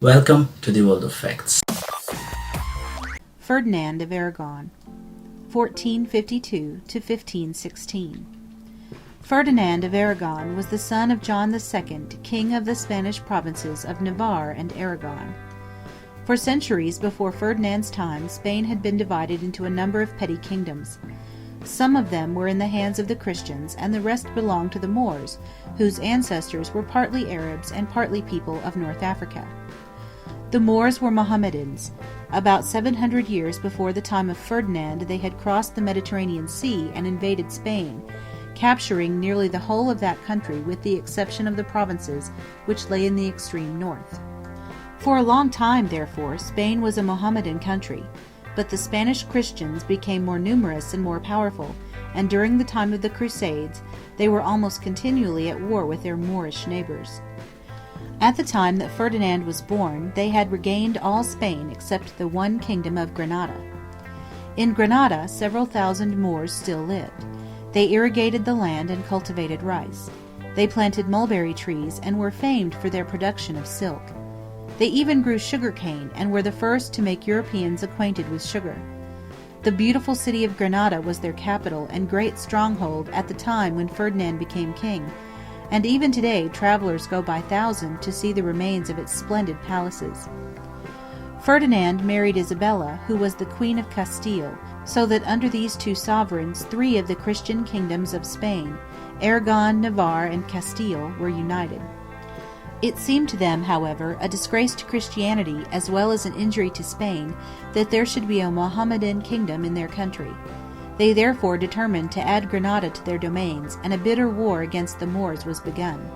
Welcome to the world of facts. Ferdinand of Aragon, 1452 to 1516. Ferdinand of Aragon was the son of John II, king of the Spanish provinces of Navarre and Aragon. For centuries before Ferdinand's time, Spain had been divided into a number of petty kingdoms. Some of them were in the hands of the Christians, and the rest belonged to the Moors, whose ancestors were partly Arabs and partly people of North Africa. The Moors were Mohammedans. About 700 years before the time of Ferdinand, they had crossed the Mediterranean Sea and invaded Spain, capturing nearly the whole of that country with the exception of the provinces which lay in the extreme north. For a long time, therefore, Spain was a Mohammedan country, but the Spanish Christians became more numerous and more powerful, and during the time of the Crusades, they were almost continually at war with their Moorish neighbors. At the time that Ferdinand was born, they had regained all Spain except the one kingdom of Granada. In Granada, several thousand Moors still lived. They irrigated the land and cultivated rice. They planted mulberry trees and were famed for their production of silk. They even grew sugar cane and were the first to make Europeans acquainted with sugar. The beautiful city of Granada was their capital and great stronghold at the time when Ferdinand became king, and even today travelers go by thousands to see the remains of its splendid palaces. Ferdinand married Isabella, who was the Queen of Castile, so that under these two sovereigns 3 of the Christian kingdoms of Spain, Aragon, Navarre, and Castile, were united. It seemed to them, however, a disgrace to Christianity as well as an injury to Spain that there should be a Mohammedan kingdom in their country. They therefore determined to add Granada to their domains, and a bitter war against the Moors was begun.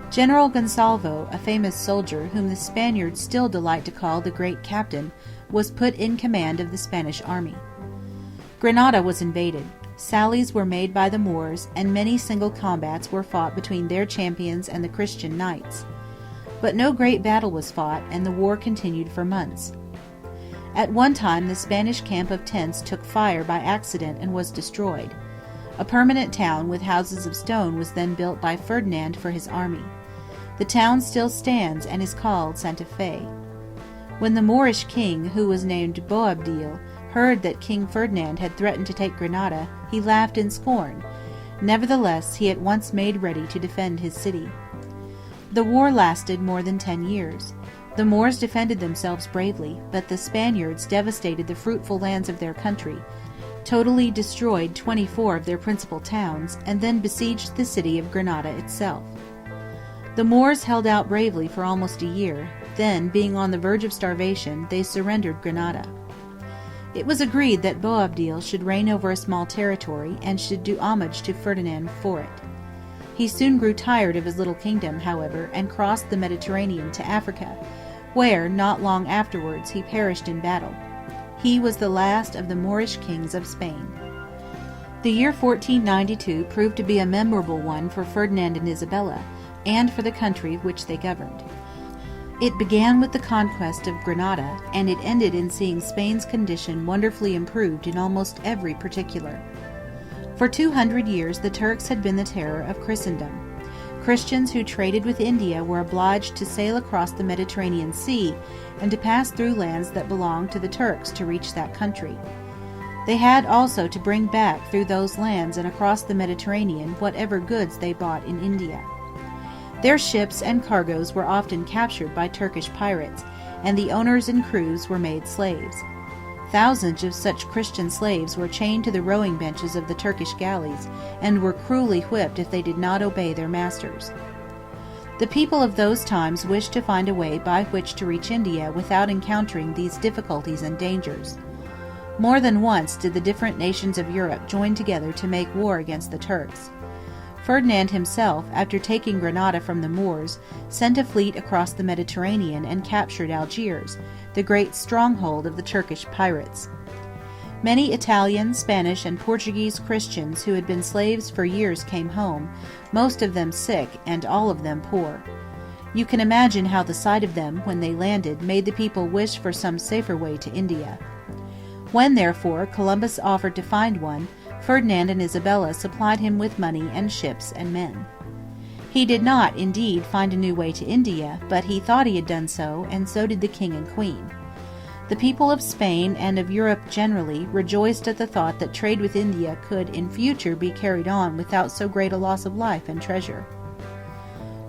General Gonsalvo, a famous soldier whom the Spaniards still delight to call the Great Captain, was put in command of the Spanish army. Granada was invaded. Sallies were made by the Moors, and many single combats were fought between their champions and the Christian knights. But no great battle was fought, and the war continued for months. At one time the Spanish camp of tents took fire by accident and was destroyed. A permanent town with houses of stone was then built by Ferdinand for his army. The town still stands and is called Santa Fe. When the Moorish king, who was named Boabdil, heard that King Ferdinand had threatened to take Granada, he laughed in scorn. Nevertheless, he at once made ready to defend his city. The war lasted more than 10 years. The Moors defended themselves bravely, but the Spaniards devastated the fruitful lands of their country, totally destroyed 24 of their principal towns, and then besieged the city of Granada itself. The Moors held out bravely for almost a year, then, being on the verge of starvation, they surrendered Granada. It was agreed that Boabdil should reign over a small territory, and should do homage to Ferdinand for it. He soon grew tired of his little kingdom, however, and crossed the Mediterranean to Africa, where, not long afterwards, he perished in battle. He was the last of the Moorish kings of Spain. The year 1492 proved to be a memorable one for Ferdinand and Isabella, and for the country which they governed. It began with the conquest of Granada, and it ended in seeing Spain's condition wonderfully improved in almost every particular. For 200 years the Turks had been the terror of Christendom. Christians who traded with India were obliged to sail across the Mediterranean Sea and to pass through lands that belonged to the Turks to reach that country. They had also to bring back through those lands and across the Mediterranean whatever goods they bought in India. Their ships and cargoes were often captured by Turkish pirates, and the owners and crews were made slaves. Thousands of such Christian slaves were chained to the rowing benches of the Turkish galleys, and were cruelly whipped if they did not obey their masters. The people of those times wished to find a way by which to reach India without encountering these difficulties and dangers. More than once did the different nations of Europe join together to make war against the Turks. Ferdinand himself, after taking Granada from the Moors, sent a fleet across the Mediterranean and captured Algiers, the great stronghold of the Turkish pirates. Many Italian, Spanish, and Portuguese Christians who had been slaves for years came home, most of them sick and all of them poor. You can imagine how the sight of them, when they landed, made the people wish for some safer way to India. When, therefore, Columbus offered to find one, Ferdinand and Isabella supplied him with money and ships and men. He did not, indeed, find a new way to India, but he thought he had done so, and so did the king and queen. The people of Spain and of Europe generally rejoiced at the thought that trade with India could in future be carried on without so great a loss of life and treasure.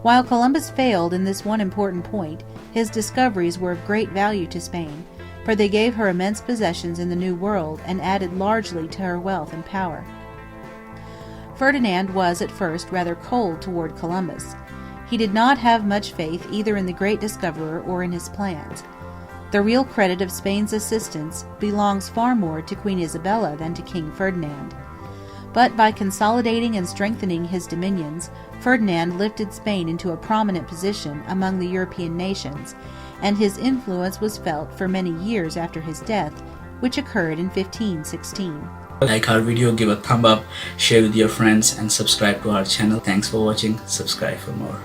While Columbus failed in this one important point, his discoveries were of great value to Spain, for they gave her immense possessions in the New World and added largely to her wealth and power. Ferdinand was at first rather cold toward Columbus. He did not have much faith either in the great discoverer or in his plans. The real credit of Spain's assistance belongs far more to Queen Isabella than to King Ferdinand. But by consolidating and strengthening his dominions, Ferdinand lifted Spain into a prominent position among the European nations, and his influence was felt for many years after his death, which occurred in 1516. Like our video, give a thumb up, share with your friends, and subscribe to our channel. Thanks for watching. Subscribe for more.